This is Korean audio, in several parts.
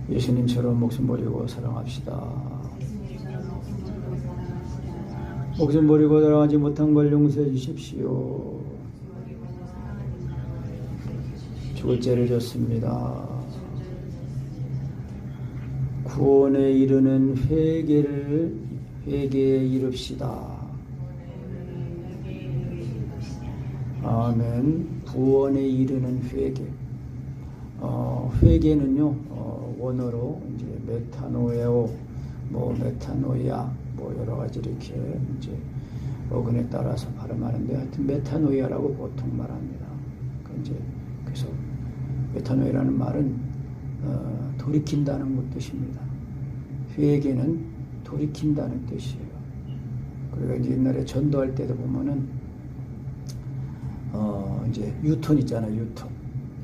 예수님처럼 목숨 버리고 사랑합시다. 목숨 버리고 사랑하지 못한 걸 용서해 주십시오. 죽을 죄를 졌습니다. 구원에 이르는 회개에 이릅시다. 아멘. 구원에 이르는 회개. 회개는요, 원어로 이제 메타노에오, 메타노이아, 여러 가지 이렇게 이제 어근에 따라서 발음하는데, 하여튼 메타노이아라고 보통 말합니다. 그래서 메타노이아라는 말은 돌이킨다는 뜻입니다. 회개는 돌이킨다는 뜻이에요. 그리고 이제 옛날에 전도할 때도 보면은 이제 유턴 있잖아요.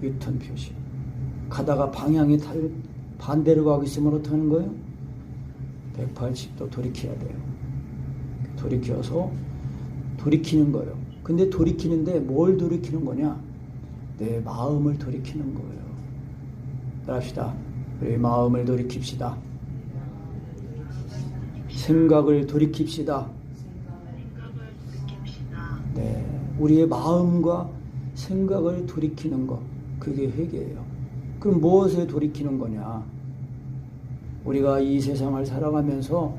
유턴 표시. 가다가 방향이 반대로 가고 있으면 어떻게 하는 거예요? 180도 돌이켜야 돼요. 돌이켜서 돌이키는 거예요. 근데 돌이키는데 뭘 돌이키는 거냐? 내 마음을 돌이키는 거예요. 따라합시다. 우리 마음을 돌이킵시다. 생각을 돌이킵시다. 네, 우리의 마음과 생각을 돌이키는 것, 그게 회개예요. 그럼 무엇에 돌이키는 거냐? 우리가 이 세상을 살아가면서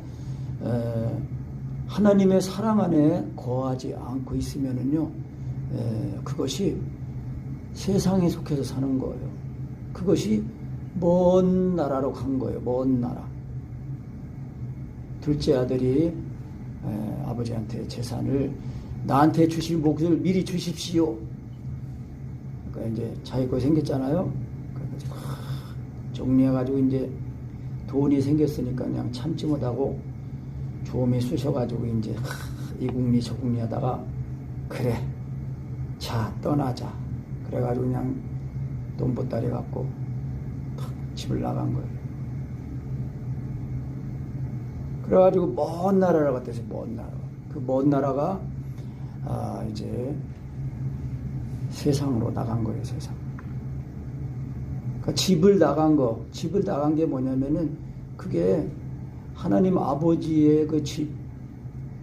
하나님의 사랑 안에 거하지 않고 있으면은요, 그것이 세상에 속해서 사는 거예요. 그것이 먼 나라로 간 거예요. 먼 나라. 둘째 아들이 아버지한테 재산을 나한테 주실 몫을 미리 주십시오. 그러니까 이제 자기 거 생겼잖아요. 그래서 정리해가지고 이제 돈이 생겼으니까 그냥 참지 못하고 조음이 쑤셔가지고 이제 이 궁리 저 궁리 하다가 그래, 자 떠나자. 그래가지고 그냥 돈 보따리 갖고 집을 나간 거예요. 그래가지고 먼 나라로 갔대요. 먼 나라. 그 먼 나라가 이제 세상으로 나간 거예요. 세상. 그러니까 집을 나간 게 뭐냐면은 그게 하나님 아버지의 그 집,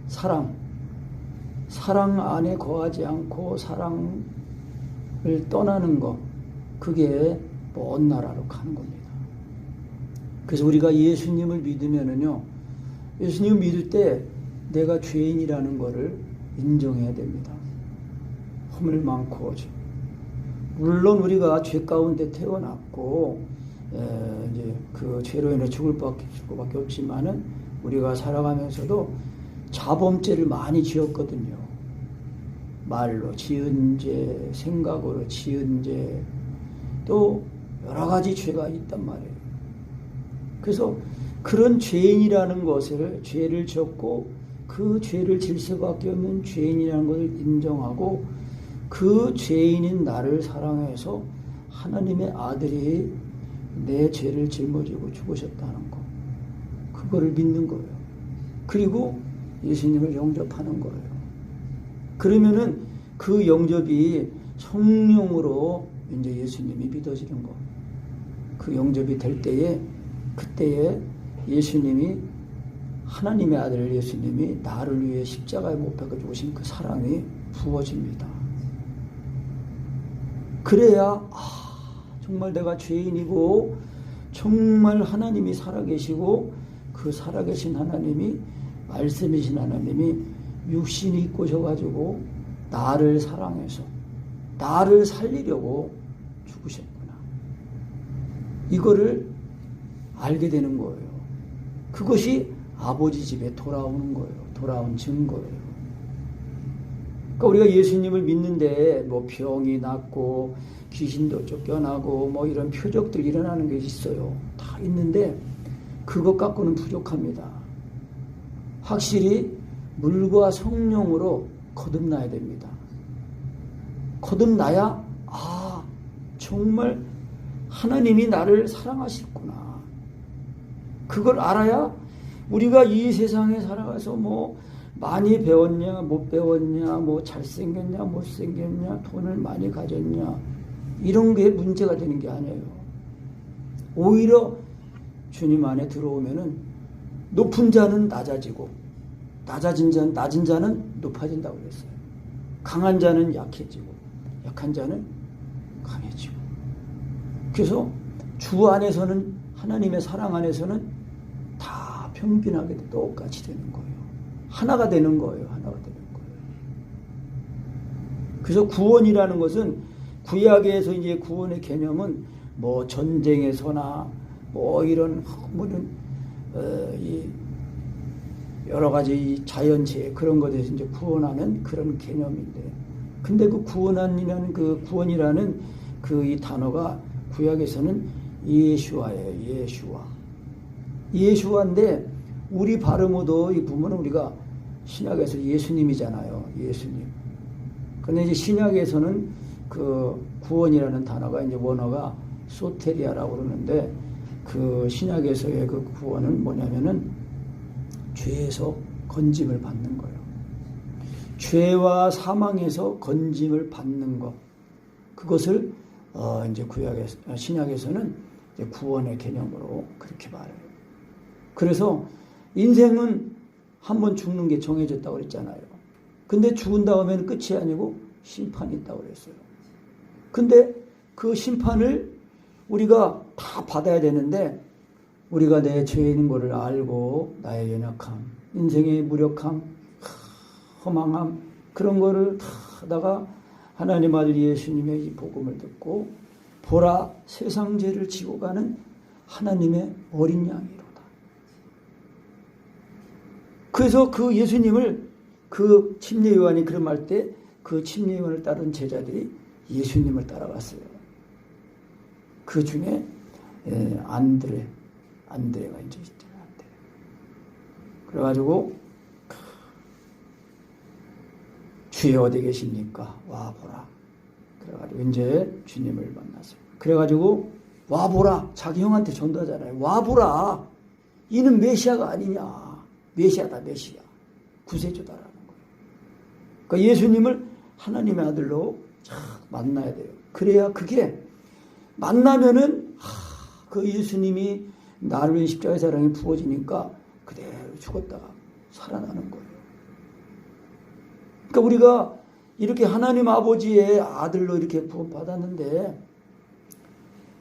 사랑 안에 거하지 않고 사랑을 떠나는 거, 그게 먼 나라로 가는 겁니다. 그래서 우리가 예수님을 믿으면은요, 예수님을 믿을 때 내가 죄인이라는 거를 인정해야 됩니다. 허물 많고, 물론 우리가 죄 가운데 태어났고 이제 그 죄로 인해 죽을 수밖에 없지만은 우리가 살아가면서도 자범죄를 많이 지었거든요. 말로 지은 죄, 생각으로 지은 죄, 또 여러 가지 죄가 있단 말이에요. 그래서 그런 죄인이라는 것을, 죄를 졌고 그 죄를 질 수밖에 없는 죄인이라는 것을 인정하고 그 죄인인 나를 사랑해서 하나님의 아들이 내 죄를 짊어지고 죽으셨다는 거, 그거를 믿는 거예요. 그리고 예수님을 영접하는 거예요. 그러면은 그 영접이 성령으로 이제 예수님이 믿어지는 거. 그 영접이 될 때에, 그때에 예수님이, 하나님의 아들 예수님이 나를 위해 십자가에 못 박아 죽으신 그 사랑이 부어집니다. 그래야 정말 내가 죄인이고 정말 하나님이 살아계시고 그 살아계신 하나님이, 말씀이신 하나님이 육신이 입고 오셔가지고 나를 사랑해서 나를 살리려고 죽으셨구나. 이거를 알게 되는 거예요. 그것이 아버지 집에 돌아오는 거예요. 돌아온 증거예요. 그러니까 우리가 예수님을 믿는데 병이 낫고 귀신도 쫓겨나고 이런 표적들 일어나는 게 있어요. 다 있는데 그것 갖고는 부족합니다. 확실히 물과 성령으로 거듭나야 됩니다. 거듭나야 정말 하나님이 나를 사랑하시구나. 그걸 알아야 우리가 이 세상에 살아가서 많이 배웠냐, 못 배웠냐, 잘생겼냐, 못생겼냐, 돈을 많이 가졌냐, 이런 게 문제가 되는 게 아니에요. 오히려 주님 안에 들어오면은 높은 자는 낮아지고 낮은 자는 높아진다고 그랬어요. 강한 자는 약해지고 약한 자는 강해지고. 그래서 주 안에서는, 하나님의 사랑 안에서는 다 평균하게 똑같이 되는 거예요. 하나가 되는 거예요. 하나가 되는 거예요. 그래서 구원이라는 것은, 구약에서 이제 구원의 개념은 뭐 전쟁에서나 뭐 이런 이 여러 가지 이 자연재해 그런 것에서 이제 구원하는 그런 개념인데, 근데 그 구원이라는 그 이 단어가 구약에서는 예슈아예요. 예슈아인데 우리 발음으로 이 보면 우리가 신약에서 예수님이잖아요. 예수님. 근데 이제 신약에서는 그 구원이라는 단어가 이제 원어가 소테리아라고 그러는데, 그 신약에서의 그 구원은 뭐냐면은 죄에서 건짐을 받는 거예요. 죄와 사망에서 건짐을 받는 것. 그것을 이제 신약에서는 이제 구원의 개념으로 그렇게 말해요. 그래서 인생은 한번 죽는 게 정해졌다고 그랬잖아요. 근데 죽은 다음에는 끝이 아니고 심판이 있다고 그랬어요. 근데 그 심판을 우리가 다 받아야 되는데, 우리가 내 죄인 것을 알고 나의 연약함, 인생의 무력함, 허망함, 그런 거를 다 하다가 하나님 아들 예수님의 이 복음을 듣고, 보라 세상 죄를 지고 가는 하나님의 어린 양이로다. 그래서 그 예수님을, 그 침례 요한이 그런 말 때 그 침례 요한을 따른 제자들이 예수님을 따라갔어요. 그 중에 안드레가 이제 있잖아요. 안드레. 그래가지고 주여 어디 계십니까? 와 보라. 그래가지고 이제 주님을 만났어요. 그래가지고 와 보라. 자기 형한테 전도하잖아요. 와 보라. 이는 메시아가 아니냐. 메시아다 메시아. 구세주다라는 거예요. 그러니까 예수님을 하나님의 아들로 만나야 돼요. 그래야 그게 만나면은 그 예수님이 나를 위해 십자가의 사랑이 부어지니까 그대로 죽었다가 살아나는 거예요. 그러니까 우리가 이렇게 하나님 아버지의 아들로 이렇게 구원받았는데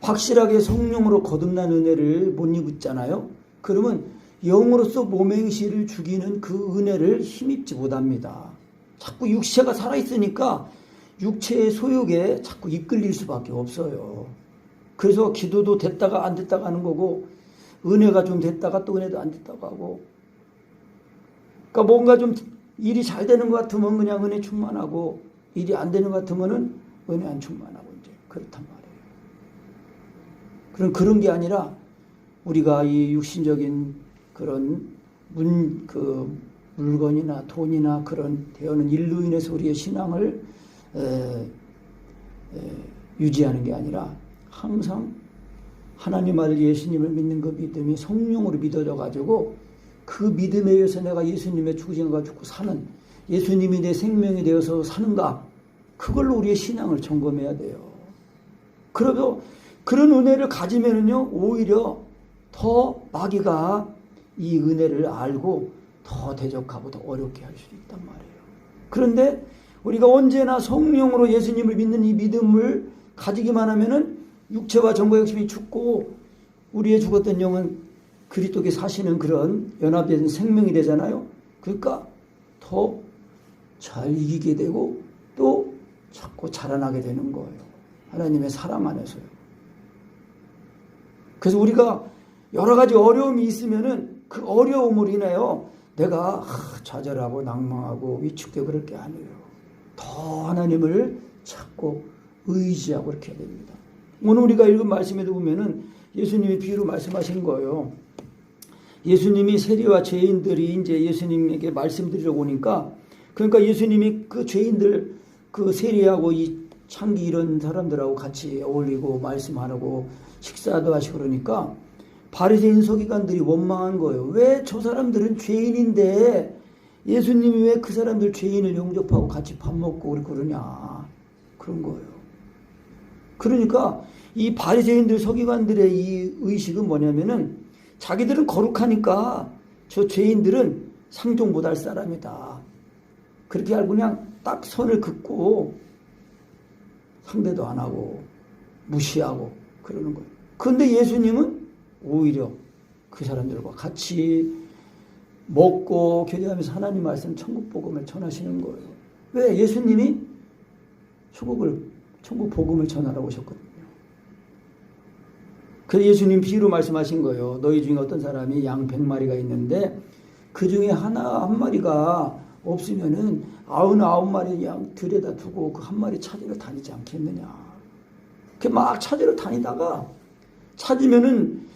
확실하게 성령으로 거듭난 은혜를 못 입었잖아요. 그러면 영으로서 몸행실을 죽이는 그 은혜를 힘입지 못합니다. 자꾸 육체가 살아있으니까 육체의 소욕에 자꾸 이끌릴 수밖에 없어요. 그래서 기도도 됐다가 안 됐다가 하는 거고, 은혜가 좀 됐다가 또 은혜도 안 됐다가 하고, 그러니까 뭔가 좀 일이 잘 되는 것 같으면 그냥 은혜 충만하고, 일이 안 되는 것 같으면은 은혜 안 충만하고, 이제 그렇단 말이에요. 그런 게 아니라 우리가 이 육신적인 그런 물건이나 돈이나 그런 되어는 일로 인해서 우리의 신앙을 유지하는 게 아니라 항상 하나님 아들 예수님을 믿는 그 믿음이 성령으로 믿어져 가지고, 그 믿음에 의해서 내가 예수님의 죽으신가 죽고 사는, 예수님이 내 생명이 되어서 사는가, 그걸로 우리의 신앙을 점검해야 돼요. 그래도 그런 은혜를 가지면은요, 오히려 더 마귀가 이 은혜를 알고 더 대적하고 더 어렵게 할 수도 있단 말이에요. 그런데 우리가 언제나 성령으로 예수님을 믿는 이 믿음을 가지기만 하면은 육체와 정과 욕심이 죽고 우리의 죽었던 영은 그리스도께 사시는 그런 연합된 생명이 되잖아요. 그러니까 더 잘 이기게 되고 또 자꾸 자라나게 되는 거예요. 하나님의 사랑 안에서요. 그래서 우리가 여러 가지 어려움이 있으면은 그 어려움으로 인하여 내가 좌절하고 낭망하고 위축되고 그럴 게 아니에요. 더 하나님을 찾고 의지하고 그렇게 해야 됩니다. 오늘 우리가 읽은 말씀에도 보면은 예수님이 비유로 말씀하신 거예요. 예수님이 세리와 죄인들이 이제 예수님에게 말씀드리려고 오니까, 그러니까 예수님이 그 죄인들, 그 세리하고 이 창기 이런 사람들하고 같이 어울리고 말씀하고 식사도 하시고 그러니까 바리새인 서기관들이 원망한 거예요. 왜 저 사람들은 죄인인데 예수님이 왜 그 사람들 죄인을 영접하고 같이 밥 먹고 그러냐, 그런 거예요. 그러니까 이 바리새인들 서기관들의 이 의식은 뭐냐면은 자기들은 거룩하니까 저 죄인들은 상종 못할 사람이다. 그렇게 알고 그냥 딱 선을 긋고 상대도 안 하고 무시하고 그러는 거예요. 그런데 예수님은 오히려 그 사람들과 같이 먹고 교제하면서 하나님 말씀 천국 복음을 전하시는 거예요. 왜? 예수님이 천국 복음을 전하라고 오셨거든요. 그래서 예수님 비유로 말씀하신 거예요. 너희 중에 어떤 사람이 양 100마리가 있는데 그 중에 한 마리가 없으면은 99마리 양 들여다 두고 그 한 마리 찾으러 다니지 않겠느냐. 그 막 찾으러 다니다가 찾으면은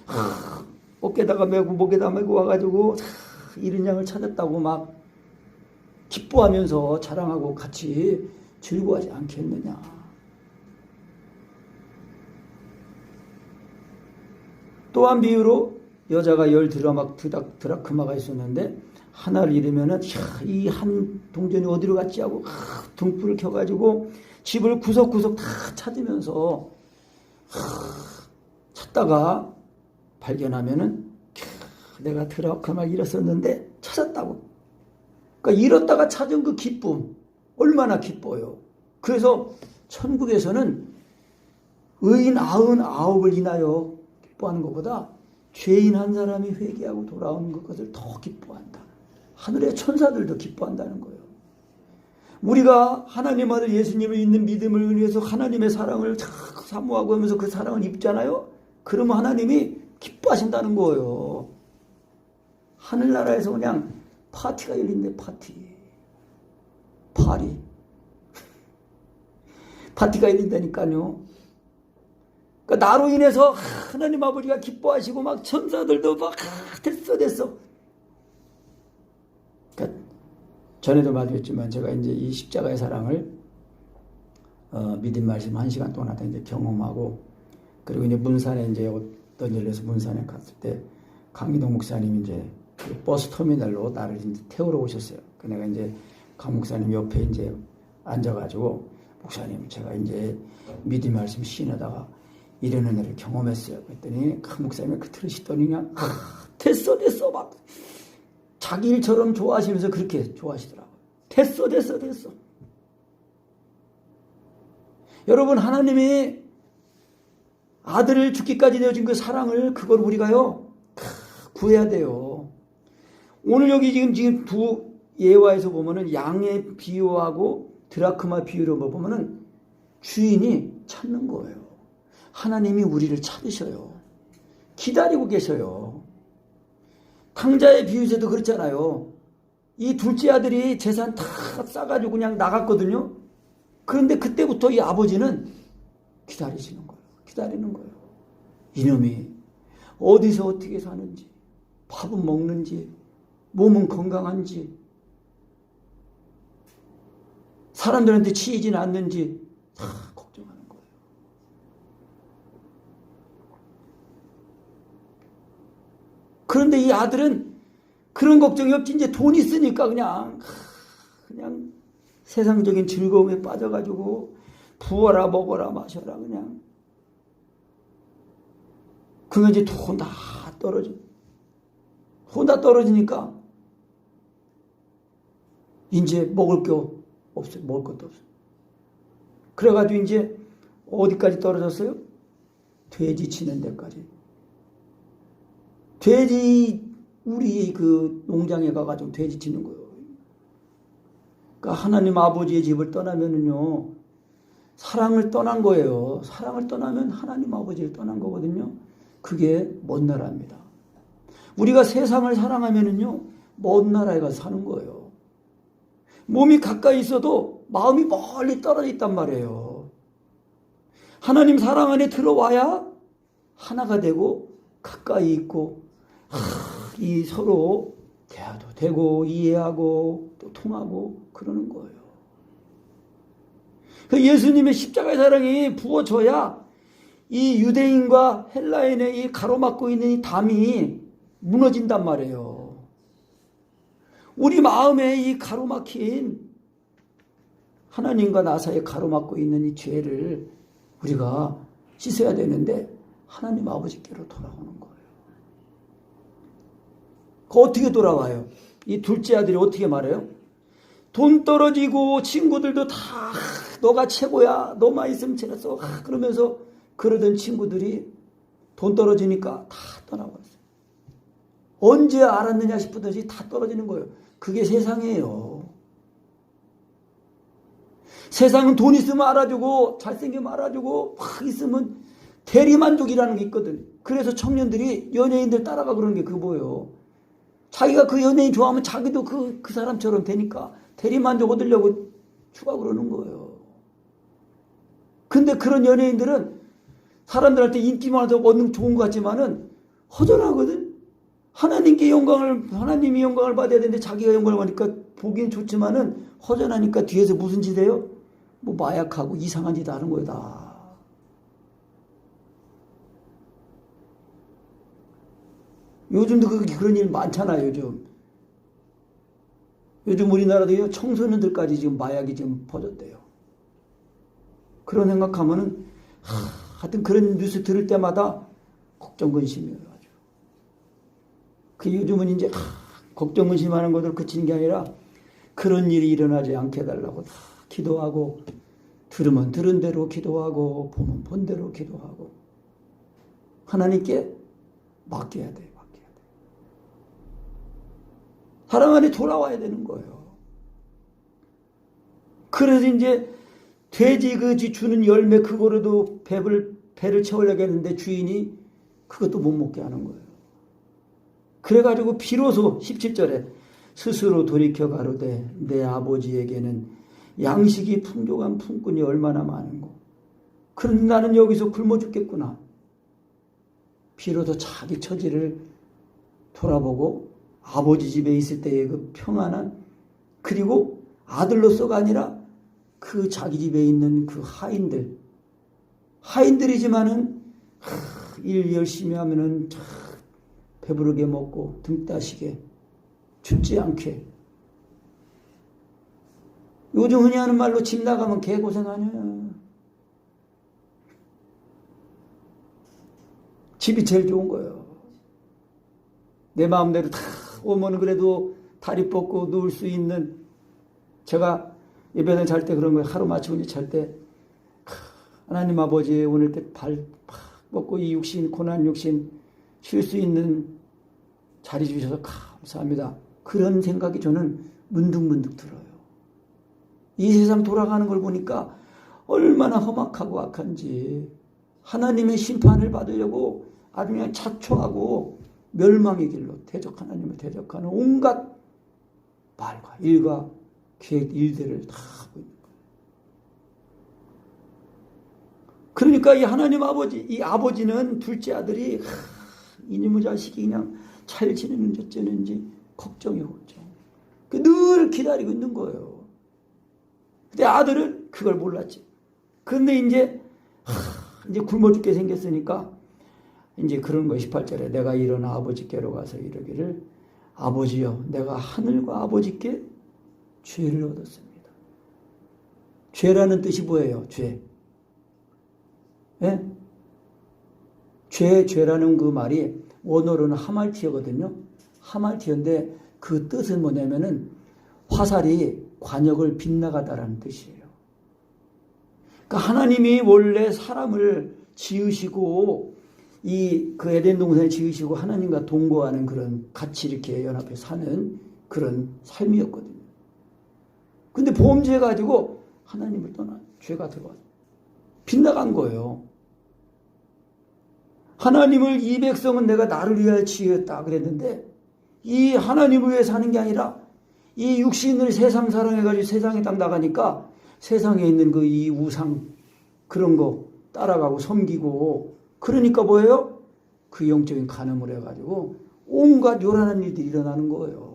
어깨다가 메고 목에다 메고 와가지고 잃은 양을 찾았다고 막 기뻐하면서 자랑하고 같이 즐거워하지 않겠느냐. 또한 비유로 여자가 10드라크마가 있었는데 하나를 잃으면은 이 한 동전이 어디로 갔지 하고 등불을 켜가지고 집을 구석구석 다 찾으면서 찾다가 발견하면은 내가 드라크마를 잃었었는데 찾았다고. 그러니까 잃었다가 찾은 그 기쁨 얼마나 기뻐요. 그래서 천국에서는 의인 99을 인하여 기뻐하는 것보다 죄인 한 사람이 회개하고 돌아오는 것을 더 기뻐한다. 하늘의 천사들도 기뻐한다는 거예요. 우리가 하나님 아들 예수님을 믿는 믿음을 위해서 하나님의 사랑을 사모하고 하면서 그 사랑을 입잖아요. 그러면 하나님이 기뻐하신다는 거예요. 하늘나라에서 그냥 파티가 열린대. 파티가 열린다니까요. 그러니까 나로 인해서 하나님 아버지가 기뻐하시고 막 천사들도 막 됐어. 그러니까 전에도 말했지만 제가 이제 이 십자가의 사랑을 믿음 말씀 1시간 동안 이제 경험하고 그리고 이제 문산에 이제 어떤 일에서 문산에 갔을 때 강기동 목사님이 이제 그 버스 터미널로 나를 이제 태우러 오셨어요. 그 내가 이제 강 목사님 옆에 이제 앉아가지고 목사님 제가 이제 믿음 말씀 시인하다가 이런 은혜를 경험했어요. 그랬더니 강 목사님이 그 들으시더니 그냥 됐어 막 자기 일처럼 좋아하시면서 그렇게 좋아하시더라고요. 됐어. 여러분 하나님이 아들을 죽기까지 내어준 그 사랑을 그걸 우리가요 구해야 돼요. 오늘 여기 지금 두 예화에서 보면은 양의 비유하고 드라크마 비유로 보면은 주인이 찾는 거예요. 하나님이 우리를 찾으셔요. 기다리고 계셔요. 탕자의 비유에도 그렇잖아요. 이 둘째 아들이 재산 다 싸가지고 그냥 나갔거든요. 그런데 그때부터 이 아버지는 기다리는 거예요. 이놈이 어디서 어떻게 사는지, 밥은 먹는지, 몸은 건강한지, 사람들한테 치이진 않는지 다 걱정하는 거예요. 그런데 이 아들은 그런 걱정이 없지. 이제 돈 있으니까 그냥 세상적인 즐거움에 빠져가지고 부어라 먹어라 마셔라 그냥. 그러면 이제 돈 다 떨어지니까 이제 먹을 게 없어요. 먹을 것도 없어요. 그래가지고 이제 어디까지 떨어졌어요? 돼지 치는 데까지. 우리 그 농장에 가가지고 돼지 치는 거예요. 그러니까 하나님 아버지의 집을 떠나면은요, 사랑을 떠난 거예요. 사랑을 떠나면 하나님 아버지를 떠난 거거든요. 그게 먼 나라입니다. 우리가 세상을 사랑하면은요, 먼 나라에 가서 사는 거예요. 몸이 가까이 있어도 마음이 멀리 떨어져 있단 말이에요. 하나님 사랑 안에 들어와야 하나가 되고 가까이 있고 이 서로 대화도 되고 이해하고 또 통하고 그러는 거예요. 그 예수님의 십자가의 사랑이 부어져야 이 유대인과 헬라인의 이 가로막고 있는 이 담이 무너진단 말이에요. 우리 마음에 이 가로막힌 하나님과 나 사이에 가로막고 있는 이 죄를 우리가 씻어야 되는데 하나님 아버지께로 돌아오는 거예요. 어떻게 돌아와요? 이 둘째 아들이 어떻게 말해요? 돈 떨어지고 친구들도 다 너가 최고야. 너만 있으면 잘했어. 그러면서 그러던 친구들이 돈 떨어지니까 다 떠나버렸어요. 언제 알았느냐 싶었더니 다 떨어지는 거예요. 그게 세상이에요. 세상은 돈 있으면 알아주고 잘생기면 알아주고 막 있으면 대리만족이라는 게 있거든. 그래서 청년들이 연예인들 따라가 그러는 게 그거 뭐예요. 자기가 그 연예인 좋아하면 자기도 그 사람처럼 되니까 대리만족 얻으려고 추가 그러는 거예요. 근데 그런 연예인들은 사람들한테 인기 많아서 얻는 좋은 것 같지만은 허전하거든. 하나님이 영광을 받아야 되는데 자기가 영광을 받으니까 보기엔 좋지만은 허전하니까 뒤에서 무슨 짓 해요? 뭐 마약하고 이상한 짓 하는 거예요, 다. 요즘도 그런 일 많잖아요, 요즘 우리나라도 청소년들까지 지금 마약이 지금 퍼졌대요. 그런 생각하면은, 하여튼 그런 뉴스 들을 때마다 걱정, 근심이에요, 아주. 요즘은 이제, 걱정, 근심하는 것을 그치는 게 아니라, 그런 일이 일어나지 않게 해달라고 다 기도하고, 들으면 들은 대로 기도하고, 보면 본 대로 기도하고, 하나님께 맡겨야 돼요. 사랑 안에 돌아와야 되는 거예요. 그래서 이제 돼지 주는 열매 그거로도 배를 채우려고 했는데 주인이 그것도 못 먹게 하는 거예요. 그래가지고 비로소 17절에 스스로 돌이켜 가로되 내 아버지에게는 양식이 풍족한 품꾼이 얼마나 많은고 그런데 나는 여기서 굶어 죽겠구나. 비로소 자기 처지를 돌아보고 아버지 집에 있을 때의 그 평안한 그리고 아들로서가 아니라 그 자기 집에 있는 그 하인들이지만은 일 열심히 하면은 배부르게 먹고 등 따시게 춥지 않게 요즘 흔히 하는 말로 집 나가면 개고생하냐. 집이 제일 좋은 거예요. 내 마음대로 다 오면 그래도 다리 뻗고 누울 수 있는 제가 예배당 잘 때 그런 거예요. 하루 마치고 잘 때 하나님 아버지 오늘 때 발 뻗고 이 육신 고난 육신 쉴 수 있는 자리 주셔서 감사합니다. 그런 생각이 저는 문득문득 들어요. 이 세상 돌아가는 걸 보니까 얼마나 험악하고 악한지 하나님의 심판을 받으려고 아주 그냥 자초하고 멸망의 길로 하나님을 대적하는 온갖 말과 일과 계획 일들을 다 하고 있는 거예요. 그러니까 이 하나님 아버지, 이 아버지는 둘째 아들이 이놈의 자식이 그냥 잘 지내는지 어쩌는지 걱정. 늘 기다리고 있는 거예요. 근데 아들은 그걸 몰랐지. 근데 이제 굶어 죽게 생겼으니까 이제 그런 거 18절에 내가 일어나 아버지께로 가서 이르기를 아버지여 내가 하늘과 아버지께 죄를 얻었습니다. 죄라는 뜻이 뭐예요? 죄. 예? 죄라는 그 말이 원어로는 하말티어거든요. 하말티어인데 그 뜻은 뭐냐면은 화살이 관역을 빗나가다라는 뜻이에요. 그러니까 하나님이 원래 사람을 지으시고 그 에덴 동산을 지으시고 하나님과 동거하는 그런 같이 이렇게 연합해 사는 그런 삶이었거든요. 근데 범죄 가지고 하나님을 떠나 죄가 들어와 빗나간 거예요. 하나님을 이 백성은 내가 나를 위하여 지었다 그랬는데 이 하나님을 위해 사는 게 아니라 이 육신을 세상 사랑해가지고 세상에 딱 나가니까 세상에 있는 그 이 우상 그런 거 따라가고 섬기고 그러니까 뭐예요? 그 영적인 간음을 해가지고 온갖 요란한 일들이 일어나는 거예요.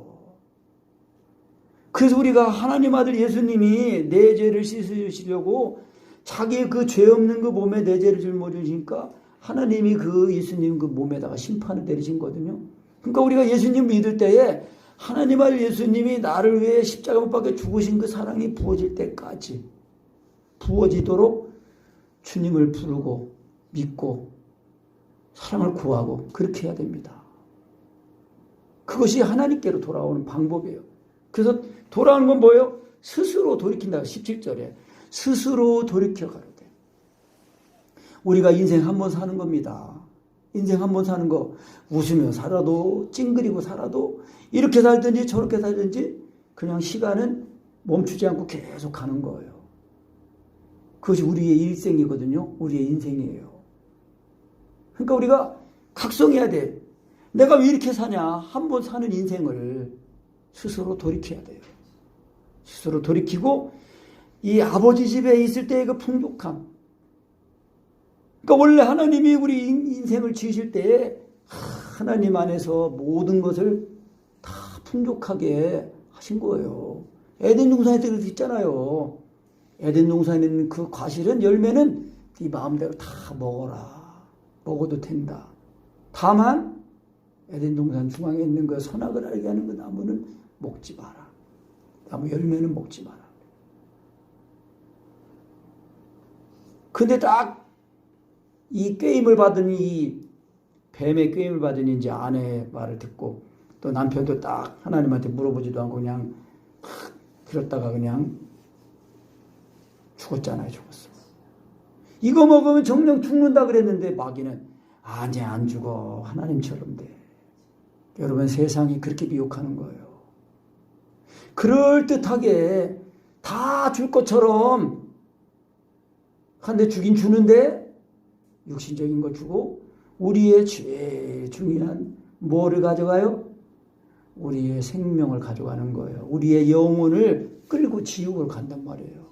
그래서 우리가 하나님 아들 예수님이 내 죄를 씻으시려고 자기의 그 죄 없는 그 몸에 내 죄를 짊어지니까 하나님이 그 예수님 그 몸에다가 심판을 내리신 거거든요. 그러니까 우리가 예수님 믿을 때에 하나님 아들 예수님이 나를 위해 십자가 못 박혀 죽으신 그 사랑이 부어질 때까지 부어지도록 주님을 부르고 믿고 사랑을 구하고 그렇게 해야 됩니다. 그것이 하나님께로 돌아오는 방법이에요. 그래서 돌아오는 건 뭐예요? 스스로 돌이킨다. 17절에 스스로 돌이켜 가로되. 우리가 인생 한 번 사는 겁니다. 인생 한 번 사는 거, 웃으며 살아도 찡그리고 살아도 이렇게 살든지 저렇게 살든지 그냥 시간은 멈추지 않고 계속 가는 거예요. 그것이 우리의 일생이거든요. 우리의 인생이에요. 그러니까 우리가 각성해야 돼. 내가 왜 이렇게 사냐. 한 번 사는 인생을 스스로 돌이켜야 돼요. 스스로 돌이키고 이 아버지 집에 있을 때의 그 풍족함. 그러니까 원래 하나님이 우리 인생을 지으실 때에 하나님 안에서 모든 것을 다 풍족하게 하신 거예요. 에덴 동산에서 그렇게 있잖아요. 에덴 동산에 있는 그 과실은 열매는 네 마음대로 다 먹어라. 먹어도 된다. 다만 에덴 동산 중앙에 있는 그 선악을 알게 하는 그 나무는 먹지 마라. 나무 열매는 먹지 마라. 근데 딱 이 꾀임을 받은 이 뱀의 꾀임을 받은 이제 아내의 말을 듣고 또 남편도 딱 하나님한테 물어보지도 않고 그냥 막 들었다가 그냥 죽었잖아요. 죽었어. 이거 먹으면 정령 죽는다 그랬는데 마귀는 아니 안 죽어. 하나님처럼 돼. 여러분 세상이 그렇게 미혹하는 거예요. 그럴듯하게 다 줄 것처럼 한데 주긴 주는데 육신적인 걸 주고 우리의 제일 중요한 뭐를 가져가요? 우리의 생명을 가져가는 거예요. 우리의 영혼을 끌고 지옥을 간단 말이에요.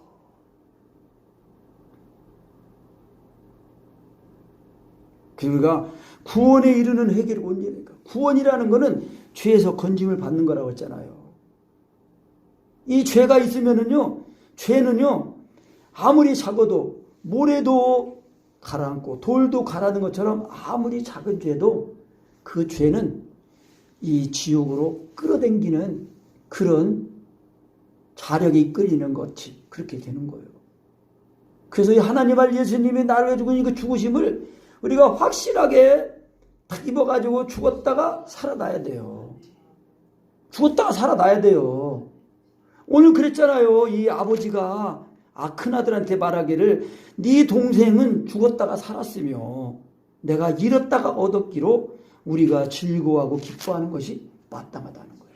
그러니까 구원에 이르는 회개를 온전히니까 구원이라는 것은 죄에서 건짐을 받는 거라고 했잖아요. 이 죄가 있으면은요, 죄는요 아무리 작아도 모래도 가라앉고 돌도 가라앉는 것처럼 아무리 작은 죄도 그 죄는 이 지옥으로 끌어당기는 그런 자력이 이끌리는 것이 그렇게 되는 거예요. 그래서 이 하나님 알 예수님이 나를 위해 죽은 그 죽으심을 우리가 확실하게 딱 입어가지고 죽었다가 살아나야 돼요. 죽었다가 살아나야 돼요. 오늘 그랬잖아요. 이 아버지가 큰아들한테 말하기를 네 동생은 죽었다가 살았으며 내가 잃었다가 얻었기로 우리가 즐거워하고 기뻐하는 것이 마땅하다는 거예요.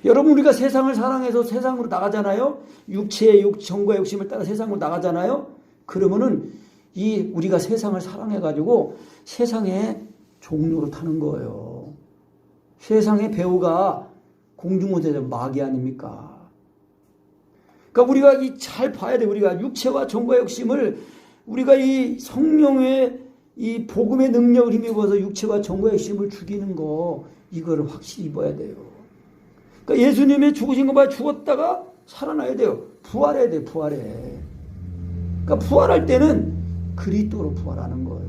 여러분 우리가 세상을 사랑해서 세상으로 나가잖아요. 육체의 정과 욕심을 따라 세상으로 나가잖아요. 그러면은 이 우리가 세상을 사랑해가지고 세상의 종로로 타는 거예요. 세상의 배우가 공중못에서 마귀 아닙니까? 그러니까 우리가 잘 봐야 돼. 우리가 육체와 정과 욕심을 우리가 이 성령의 이 복음의 능력을 힘입어서 육체와 정과 욕심을 죽이는 거 이거를 확실히 입어야 돼요. 그러니까 예수님의 죽으신 거 봐. 죽었다가 살아나야 돼요. 부활해야 돼. 부활해. 그러니까 부활할 때는 그리스도로 부활하는 거예요.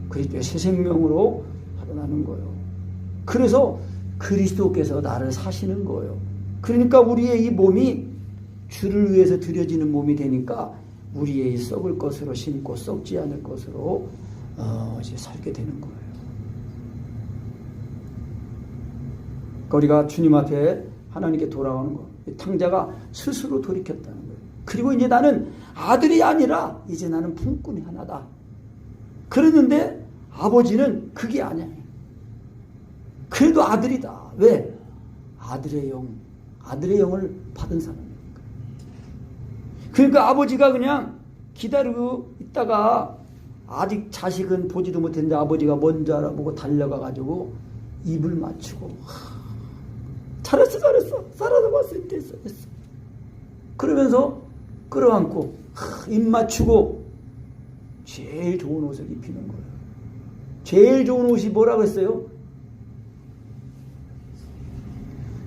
그리스도의 새 생명으로 살아나는 거예요. 그래서 그리스도께서 나를 사시는 거예요. 그러니까 우리의 이 몸이 주를 위해서 드려지는 몸이 되니까 우리의 썩을 것으로 심고 썩지 않을 것으로 이제 살게 되는 거예요. 그러니까 우리가 주님 앞에 하나님께 돌아오는 거. 탕자가 스스로 돌이켰다는 거예요. 그리고 이제 나는 아들이 아니라 이제 나는 품꾼이 하나다. 그랬는데 아버지는 그게 아니야. 그래도 아들이다. 왜? 아들의 영을 받은 사람이니까. 그러니까 아버지가 그냥 기다리고 있다가 아직 자식은 보지도 못했는데 아버지가 먼저 알아보고 달려가가지고 입을 맞추고 잘했어 살아서 봤을 때 했어. 그러면서 끌어안고 입 맞추고 제일 좋은 옷을 입히는 거예요. 제일 좋은 옷이 뭐라고 했어요?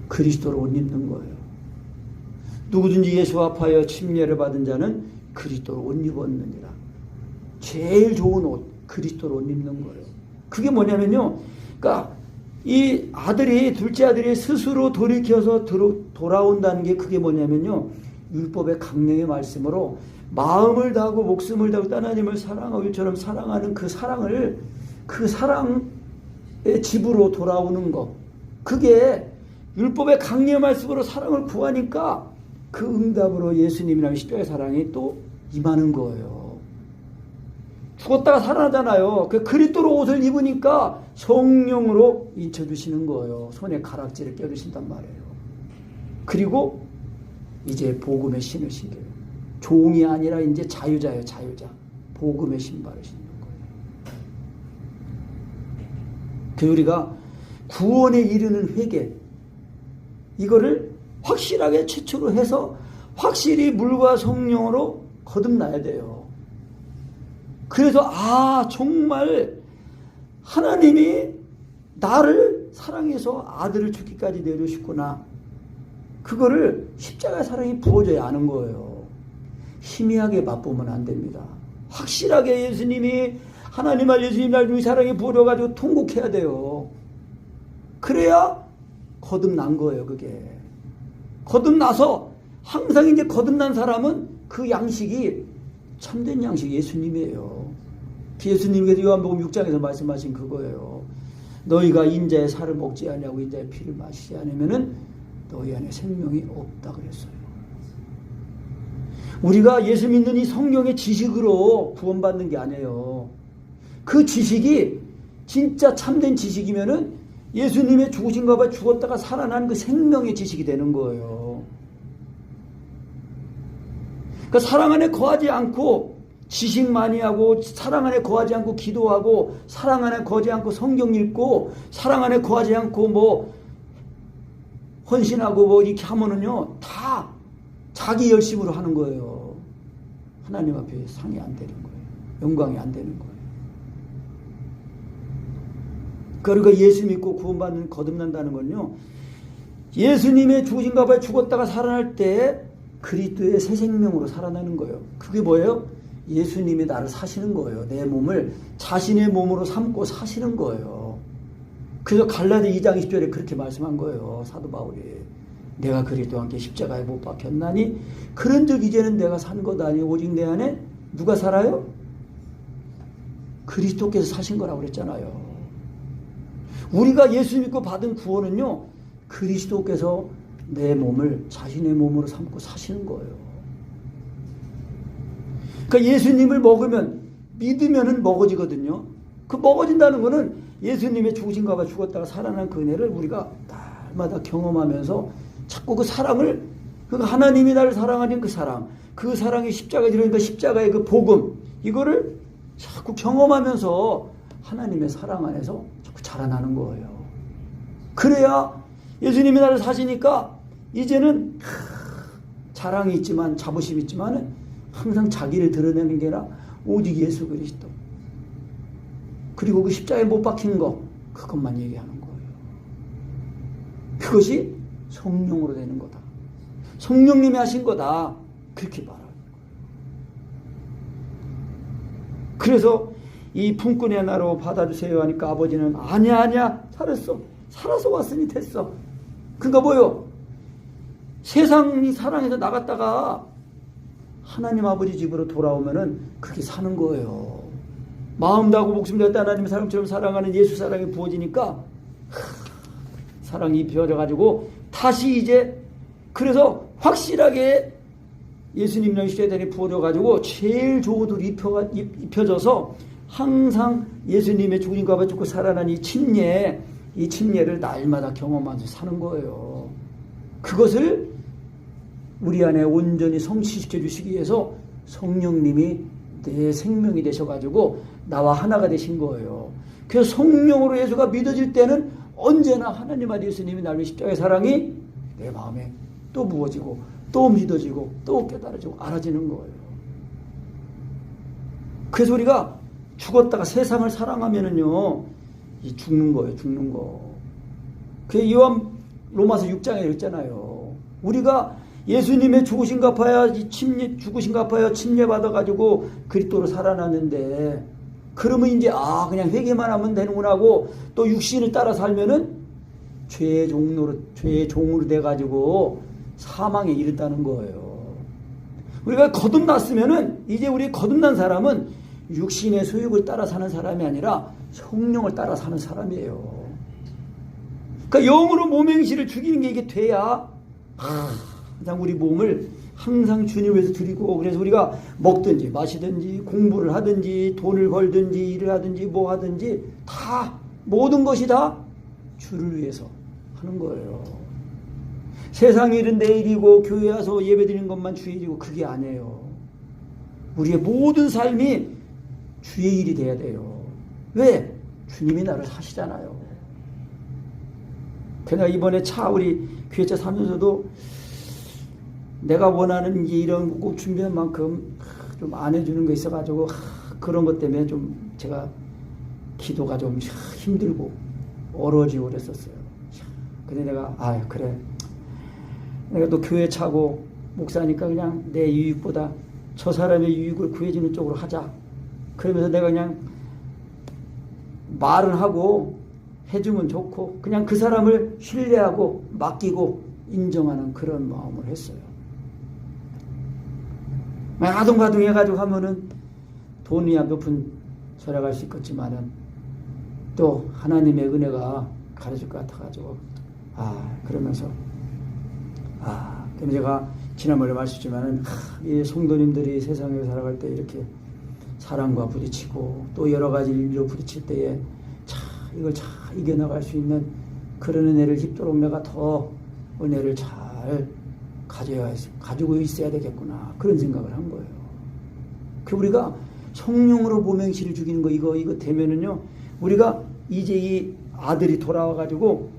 그리스도로 옷 입는 거예요. 누구든지 예수 앞하여 침례를 받은 자는 그리스도로 옷 입었느니라. 제일 좋은 옷, 그리스도로 옷 입는 거예요. 그게 뭐냐면요. 그러니까 이 아들이, 둘째 아들이 스스로 돌이켜서 돌아온다는 게 그게 뭐냐면요. 율법의 강령의 말씀으로 마음을 다하고 목숨을 다하고 하나님을 사랑하고 이처럼 사랑하는 그 사랑을 그 사랑의 집으로 돌아오는 것. 그게 율법의 강력 말씀으로 사랑을 구하니까 그 응답으로 예수님이라는 십자가의 사랑이 또 임하는 거예요. 죽었다가 살아나잖아요. 그 그리스도로 옷을 입으니까 성령으로 인쳐주시는 거예요. 손에 가락지를 껴주신단 말이에요. 그리고 이제 복음의 신을 신겨요. 종이 아니라 이제 자유자예요. 자유자. 복음의 신발을 신는 거예요. 그 우리가 구원에 이르는 회개, 이거를 확실하게 최초로 해서 확실히 물과 성령으로 거듭나야 돼요. 그래서 정말 하나님이 나를 사랑해서 아들을 주기까지 내려주셨구나. 그거를 십자가의 사랑이 부어져야 하는 거예요. 희미하게 맛보면 안 됩니다. 확실하게 예수님이 하나님을 예수님 날 우리 사랑이 부어져가지고 통곡해야 돼요. 그래야 거듭난 거예요. 그게 거듭나서 항상 이제 거듭난 사람은 그 양식이 참된 양식 예수님이에요. 예수님께서 요한복음 6장에서 말씀하신 그거예요. 너희가 인자의 살을 먹지 아니하고 인자의 피를 마시지 않으면은 너희 안에 생명이 없다 그랬어요. 우리가 예수 믿는 이 성령의 지식으로 구원받는 게 아니에요. 그 지식이 진짜 참된 지식이면은 예수님의 죽으신가 봐 죽었다가 살아난 그 생명의 지식이 되는 거예요. 그러니까 사랑 안에 거하지 않고 지식 많이 하고 사랑 안에 거하지 않고 기도하고 사랑 안에 거하지 않고 성경 읽고 사랑 안에 거하지 않고 뭐 헌신하고 뭐 이렇게 하면은요 다 자기 열심으로 하는 거예요. 하나님 앞에 상이 안 되는 거예요. 영광이 안 되는 거예요. 그러니까 예수 믿고 구원받는 거듭난다는 건요, 예수님의 죽으신가 봐요. 죽었다가 살아날 때 그리스도의 새 생명으로 살아나는 거예요. 그게 뭐예요? 예수님이 나를 사시는 거예요. 내 몸을 자신의 몸으로 삼고 사시는 거예요. 그래서 갈라디 2장 20절에 그렇게 말씀한 거예요. 사도 바울이. 내가 그리스도와 함께 십자가에 못 박혔나니 그런즉 이제는 내가 산 것 아니 오직 내 안에 누가 살아요? 그리스도께서 사신 거라고 그랬잖아요. 우리가 예수 믿고 받은 구원은요, 그리스도께서 내 몸을 자신의 몸으로 삼고 사시는 거예요. 그러니까 예수님을 먹으면, 믿으면은 먹어지거든요. 그 먹어진다는 거는 예수님의 죽으신가 봐 죽었다가 살아난 그 은혜를 우리가 날마다 경험하면서 자꾸 그 사랑을, 그 하나님이 나를 사랑하는 그 사랑, 그 사랑이 십자가에 들어있는 십자가의 그 복음, 이거를 자꾸 경험하면서 하나님의 사랑 안에서 자꾸 자라나는 거예요. 그래야 예수님이 나를 사시니까 이제는 자랑이 있지만, 자부심이 있지만 항상 자기를 드러내는 게 아니라 오직 예수 그리스도, 그리고 그 십자가에 못 박힌 거, 그것만 얘기하는 거예요. 그것이 성령으로 되는 거다. 성령님이 하신 거다. 그렇게 말하는 거예요. 그래서 이 품꾼의 나로 받아주세요 하니까 아버지는 아니야 살아서 왔으니 됐어. 그러니까 뭐요? 세상이 사랑해서 나갔다가 하나님 아버지 집으로 돌아오면은 그게 사는 거예요. 마음 다하고 목숨 다했다 하나님의 사랑처럼 사랑하는 예수 사랑이 부어지니까 사랑이 입혀져가지고 다시 이제, 그래서 확실하게 예수님의 십자가에 부어져가지고 제일 좋은 옷을 입혀져서 항상 예수님의 죽으신가 봐 죽고 살아난 이 침례를 날마다 경험하면서 사는 거예요. 그것을 우리 안에 온전히 성취시켜 주시기 위해서 성령님이 내 생명이 되셔가지고 나와 하나가 되신 거예요. 그래서 성령으로 예수가 믿어질 때는 언제나 하나님 아들 예수님이 나를 십자가의 사랑이 내 마음에 또 부어지고 또 믿어지고 또 깨달아지고 알아지는 거예요. 그래서 우리가 죽었다가 세상을 사랑하면은요, 이 죽는 거예요. 죽는 거. 그 요한 로마서 6장에 있잖아요. 우리가 예수님의 죽으신 갚아야 죽으신 갚아야 침례 받아가지고 그리스도로 살아났는데, 그러면 이제 그냥 회개만 하면 되는구나 하고 또 육신을 따라 살면은 죄의 종으로 돼가지고 사망에 이른다는 거예요. 우리가 거듭났으면은 이제 우리 거듭난 사람은 육신의 소욕을 따라 사는 사람이 아니라 성령을 따라 사는 사람이에요. 그러니까 영으로 몸행실을 죽이는 게 이게 돼야 항상 우리 몸을 항상 주님 위해서 드리고, 그래서 우리가 먹든지 마시든지 공부를 하든지 돈을 벌든지 일을 하든지 뭐 하든지 다 모든 것이 다 주를 위해서 하는 거예요. 세상 일은 내 일이고 교회 와서 예배 드리는 것만 주의 일이고 그게 아니에요. 우리의 모든 삶이 주의 일이 돼야 돼요. 왜? 주님이 나를 사시잖아요. 제가 이번에 우리 교회차 사면서도 내가 원하는 이런 꼭 준비한 만큼 좀 안 해주는 거 있어가지고 그런 것 때문에 좀 제가 기도가 좀 힘들고 어려워지고 그랬었어요. 근데 내가 그래, 내가 또 교회 차고 목사니까 그냥 내 유익보다 저 사람의 유익을 구해주는 쪽으로 하자. 그러면서 내가 그냥 말은 하고 해주면 좋고 그냥 그 사람을 신뢰하고 맡기고 인정하는 그런 마음을 했어요. 아둥바둥 해가지고 하면은 돈이야 몇 푼 절약할 수 있겠지만은 또 하나님의 은혜가 가려줄 것 같아가지고 그러면서 그럼 제가 지난번에 말씀했지만은 이 성도님들이 세상에 살아갈 때 이렇게 사랑과 부딪히고 또 여러 가지 일로 부딪힐 때에 이걸 잘 이겨나갈 수 있는 그런 은혜를 힙도록 내가 더 은혜를 잘 가지고 있어야 되겠구나, 그런 생각을 한 거예요. 그 우리가 성령으로 몸행실을 죽이는 거 이거 되면은요, 우리가 이제 이 아들이 돌아와가지고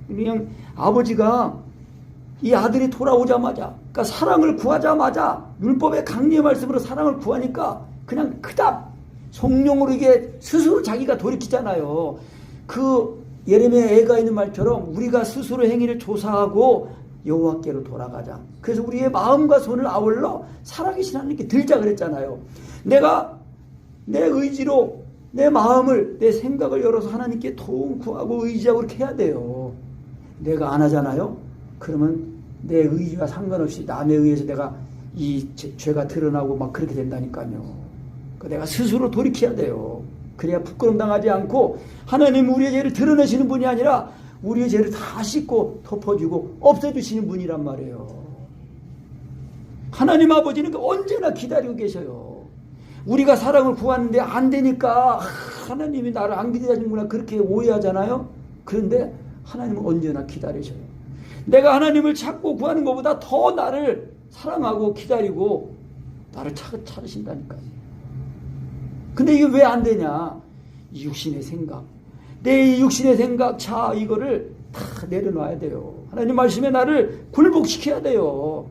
그냥 아버지가 이 아들이 돌아오자마자, 그러니까 사랑을 구하자마자 율법의 강리의 말씀으로 사랑을 구하니까 그냥 그닥 성령으로 이게 스스로 자기가 돌이키잖아요. 그 예레미야 애가 있는 말처럼 우리가 스스로 행위를 조사하고 여호와께로 돌아가자. 그래서 우리의 마음과 손을 아울러 살아계신 하나님께 들자 그랬잖아요. 내가 내 의지로 내 마음을, 내 생각을 열어서 하나님께 도움 구하고 의지하고 그렇게 해야 돼요. 내가 안 하잖아요. 그러면 내 의지와 상관없이 남에 의해서 내가 이 죄가 드러나고 막 그렇게 된다니까요. 내가 스스로 돌이켜야 돼요. 그래야 부끄럼 당하지 않고 하나님은 우리의 죄를 드러내시는 분이 아니라 우리의 죄를 다 씻고 덮어주고 없애주시는 분이란 말이에요. 하나님 아버지는 언제나 기다리고 계셔요. 우리가 사랑을 구하는데 안 되니까 하나님이 나를 안 기다리는구나 그렇게 오해하잖아요. 그런데 하나님은 언제나 기다리셔요. 내가 하나님을 찾고 구하는 것보다 더 나를 사랑하고 기다리고 나를 찾으신다니까요. 근데 이게 왜 안 되냐? 육신의 생각. 내 육신의 생각, 이거를 다 내려놔야 돼요. 하나님 말씀에 나를 굴복시켜야 돼요.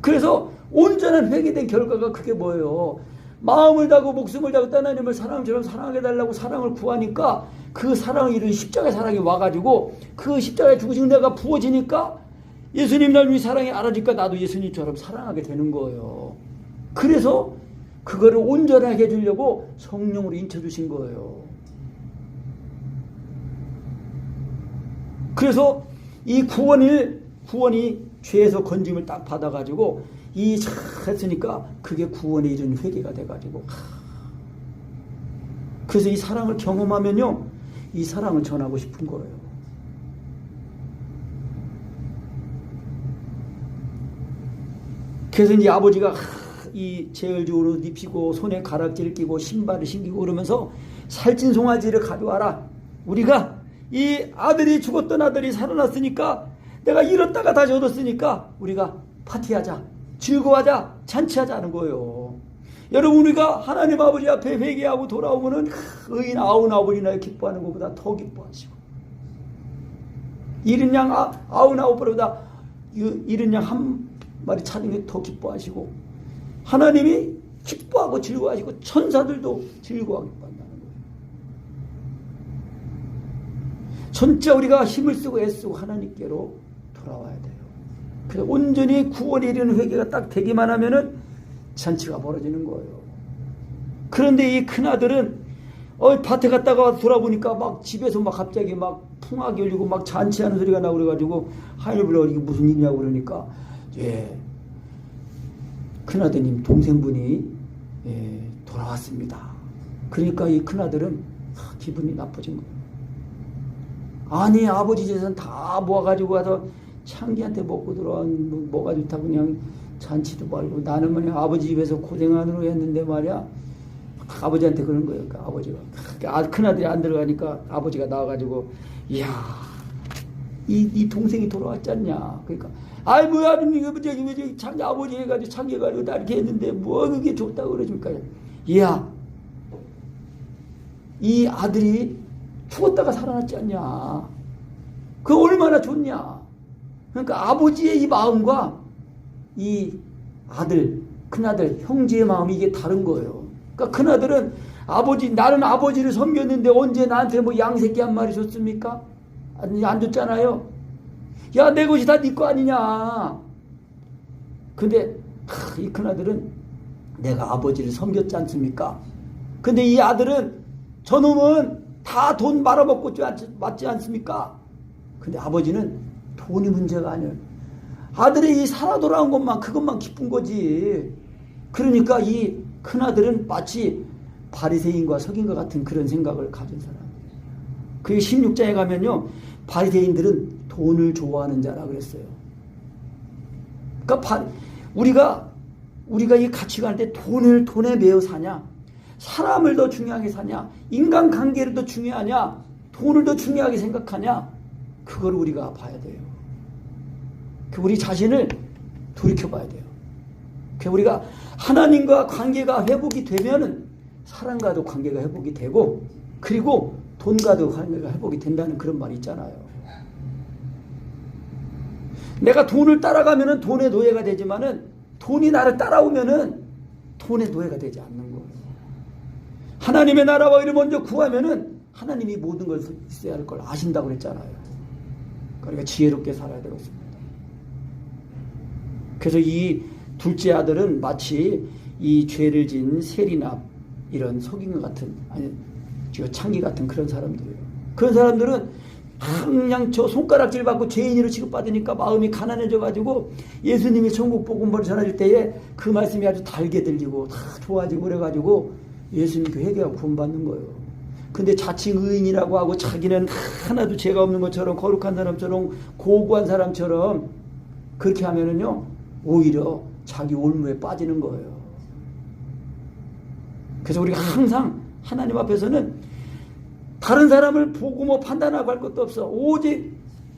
그래서 온전한 회개된 결과가 그게 뭐예요? 마음을 다하고 목숨을 다하고 하나님을 사랑처럼 사랑하게 달라고 사랑을 구하니까 그 사랑을 이룬 십자가의 사랑이 와가지고 그 십자가에 죽으신 내가 부어지니까 예수님 날 위해 사랑이 알아지니까 나도 예수님처럼 사랑하게 되는 거예요. 그래서 그거를 온전하게 해주려고 성령으로 인쳐주신 거예요. 그래서 이 구원이 죄에서 건짐을 딱 받아가지고 했으니까 그게 구원에 이른 회개가 돼가지고 그래서 이 사랑을 경험하면요, 이 사랑을 전하고 싶은 거예요. 그래서 이제 아버지가 이 제얼주로 옷 입히고 손에 가락지를 끼고 신발을 신기고 그러면서 살찐 송아지를 가져와라. 우리가 이 아들이 죽었던 아들이 살아났으니까 내가 잃었다가 다시 얻었으니까 우리가 파티하자, 즐거워하자, 잔치하자는 거예요. 여러분, 우리가 하나님 아버지 앞에 회개하고 돌아오면은 의인 99이나 기뻐하는 것보다 더 기뻐하시고, 잃은 양 99보다 잃은 양 한 마리 찾은 게 더 기뻐하시고, 하나님이 기뻐하고 즐거워하시고 천사들도 즐거워하고 기뻐한다는 거예요. 진짜 우리가 힘을 쓰고 애쓰고 하나님께로 돌아와야 돼요. 그래서 온전히 구원에 이르는 회개가 딱 되기만 하면은 잔치가 벌어지는 거예요. 그런데 이 큰아들은 밭에 갔다가 돌아보니까 막 집에서 막 갑자기 막 풍악이 울리고 막 잔치하는 소리가 나고 그래가지고 하인을 불러 이게 무슨 일이냐고 그러니까 큰아드님 동생분이 돌아왔습니다. 그러니까 이 큰아들은 기분이 나빠진 거예요. 아니 아버지 재산 다 모아가지고 가서 창기한테 먹고 들어온 뭐가 좋다고 그냥 잔치도 말고 나는 그냥 아버지 집에서 고생하느라 했는데 말이야. 아버지한테 그런 거예요. 그러니까 아버지가 큰아들이 안 들어가니까 아버지가 나와가지고 이야 이 동생이 돌아왔지 않냐. 그러니까 아이 뭐야 이거 저기 창기 아버지 해가지고 창기해가지고 나 이렇게 했는데 뭐 그게 좋다고 그러십니까. 이야 이 아들이 죽었다가 살아났지 않냐. 그 얼마나 좋냐. 그러니까 아버지의 이 마음과 이 아들, 큰아들, 형제의 마음이 이게 다른 거예요. 그러니까 큰아들은 나는 아버지를 섬겼는데 언제 나한테 뭐 양새끼 한 마리 줬습니까? 안 줬잖아요. 야, 내 것이 다 네 거 아니냐. 근데 이 큰아들은 내가 아버지를 섬겼지 않습니까? 근데 이 아들은 저놈은 다 돈 말아먹고 맞지 않습니까? 근데 아버지는 돈이 문제가 아니에요. 아들이 이 살아 돌아온 그것만 기쁜 거지. 그러니까 이 큰아들은 마치 바리새인과 서긴과 같은 그런 생각을 가진 사람이에요. 그 16장에 가면요. 바리새인들은 돈을 좋아하는 자라 그랬어요. 그러니까 우리가 이 가치관할 때 돈에 매여 사냐? 사람을 더 중요하게 사냐? 인간관계를 더 중요하냐? 돈을 더 중요하게 생각하냐? 그걸 우리가 봐야 돼요. 우리 자신을 돌이켜봐야 돼요. 우리가 하나님과 관계가 회복이 되면은 사람과도 관계가 회복이 되고 그리고 돈과도 관계가 회복이 된다는 그런 말이 있잖아요. 내가 돈을 따라가면은 돈의 노예가 되지만은 돈이 나를 따라오면은 돈의 노예가 되지 않는 거예요. 하나님의 나라와 의를 먼저 구하면은 하나님이 모든 걸 있어야 할 걸 아신다고 그랬잖아요. 그러니까 지혜롭게 살아야 되겠습니다. 그래서 이 둘째 아들은 마치 이 죄를 지은 세리나 이런 속인 것 같은 창기 같은 그런 사람들이에요. 그런 사람들은 그냥 저 손가락질 받고 죄인으로 취급받으니까 마음이 가난해져 가지고 예수님이 천국 복음을 전해줄 때에 그 말씀이 아주 달게 들리고 다 좋아지고 그래가지고 예수님께 회개하고 구원받는 거예요. 근데 자칭 의인이라고 하고 자기는 하나도 죄가 없는 것처럼 거룩한 사람처럼 고고한 사람처럼 그렇게 하면은요 오히려 자기 올무에 빠지는 거예요. 그래서 우리가 항상 하나님 앞에서는 다른 사람을 보고 뭐 판단하고 할 것도 없어. 오직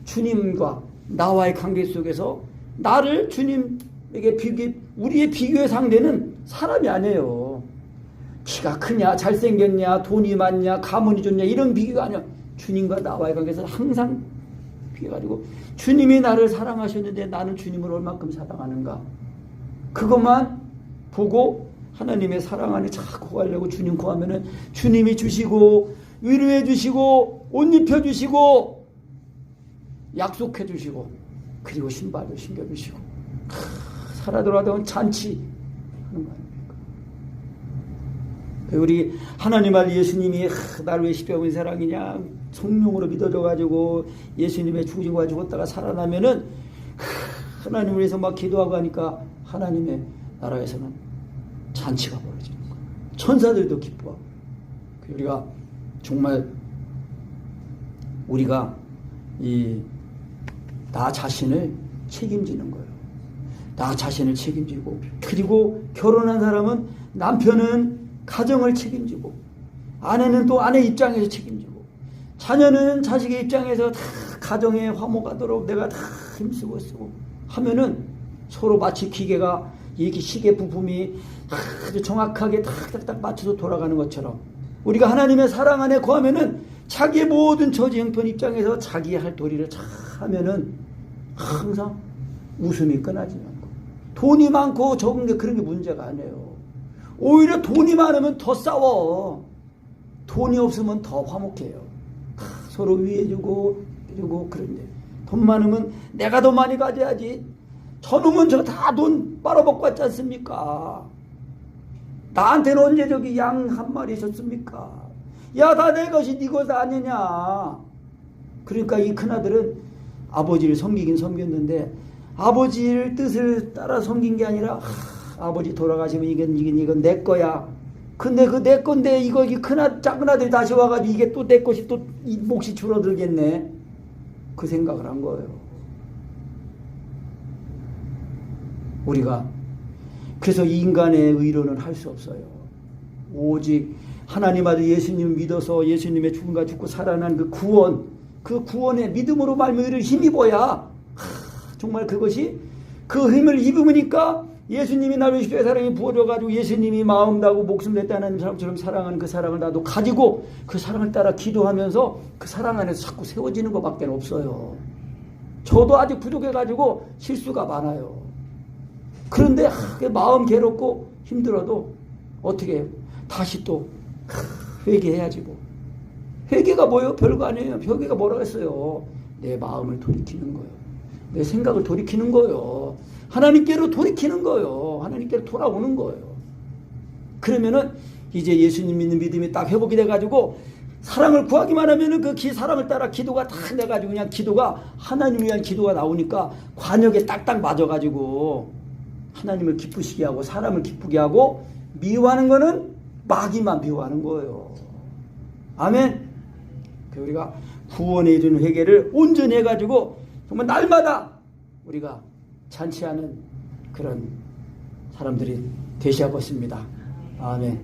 주님과 나와의 관계 속에서 나를 주님에게 우리의 비교의 상대는 사람이 아니에요. 키가 크냐, 잘생겼냐, 돈이 많냐, 가문이 좋냐 이런 비교가 아니야. 주님과 나와의 관계에서 항상 비교해가지고 주님이 나를 사랑하셨는데 나는 주님을 얼마큼 사랑하는가. 그것만 보고 하나님의 사랑 안에 자꾸 가려고 주님 구하면은 주님이 주시고 위로해 주시고 옷 입혀 주시고 약속해 주시고 그리고 신발도 신겨 주시고 살아 돌아온 잔치 하는 거 아닙니까? 우리 하나님 알 예수님이 나를 왜 십자가의 사랑이냐 성령으로 믿어져 가지고 예수님의 죽으시고 죽었다가 살아나면은 하나님을 위해서 막 기도하고 하니까 하나님의 나라에서는 잔치가 벌어지는 거예요. 천사들도 기뻐하고. 우리가 정말 우리가 나 자신을 책임지는 거예요. 나 자신을 책임지고 그리고 결혼한 사람은 남편은 가정을 책임지고 아내는 또 아내 입장에서 책임지고 자녀는 자식의 입장에서 다 가정에 화목하도록 내가 다 힘쓰고 쓰고 하면은 서로 마치 기계가 이렇게 시계 부품이 아주 정확하게 탁탁탁 맞춰서 돌아가는 것처럼 우리가 하나님의 사랑 안에 거하면은 자기의 모든 처지 형편 입장에서 자기 할 도리를 잘 하면은 항상 웃음이 끊어지지 않고 돈이 많고 적은 게 그런 게 문제가 아니에요. 오히려 돈이 많으면 더 싸워. 돈이 없으면 더 화목해요. 서로 위해주고 그리고 그런데 돈 많으면 내가 더 많이 가져야지. 저놈은 저 다 돈 빨아먹고 왔지 않습니까? 나한테는 언제 저기 양 한 마리 줬습니까? 야, 다 내 것이 네 것 아니냐. 그러니까 이 큰아들은 아버지를 섬기긴 섬겼는데 아버지의 뜻을 따라 섬긴 게 아니라 아버지 돌아가시면 이건 내 거야. 근데 그 내 건데 이거 작은 아들이 다시 와가지고 이게 또 내 것이 또 이 몫이 줄어들겠네. 그 생각을 한 거예요. 우리가 그래서 인간의 의로는 할 수 없어요. 오직 하나님 아들 예수님 믿어서 예수님의 죽음과 죽고 살아난 그 구원, 그 구원의 믿음으로 말미를 힘입어야 정말 그것이 그 힘을 입으니까 예수님이 나를 십자가의 사랑이 부어져가지고 예수님이 마음 다하고 목숨 냈다는 사람처럼 사랑하는 그 사랑을 나도 가지고 그 사랑을 따라 기도하면서 그 사랑 안에서 자꾸 세워지는 것밖에 없어요. 저도 아직 부족해가지고 실수가 많아요. 그런데 마음 괴롭고 힘들어도 어떻게 해요? 다시 또 회개해야지 뭐. 회개가 뭐예요? 별거 아니에요. 회개가 뭐라고 했어요? 내 마음을 돌이키는 거예요. 내 생각을 돌이키는 거예요. 하나님께로 돌이키는 거예요. 하나님께로 돌아오는 거예요. 그러면은 이제 예수님 믿는 믿음이 딱 회복이 돼가지고 사랑을 구하기만 하면은 그 사랑을 따라 기도가 딱 돼가지고 그냥 기도가 하나님을 위한 기도가 나오니까 관역에 딱딱 맞아가지고 하나님을 기쁘시게 하고 사람을 기쁘게 하고 미워하는 거는 마귀만 미워하는 거예요. 아멘. 우리가 구원에 이르는 회개를 온전히 해가지고 정말 날마다 우리가 잔치하는 그런 사람들이 되시하고 있습니다. 아멘.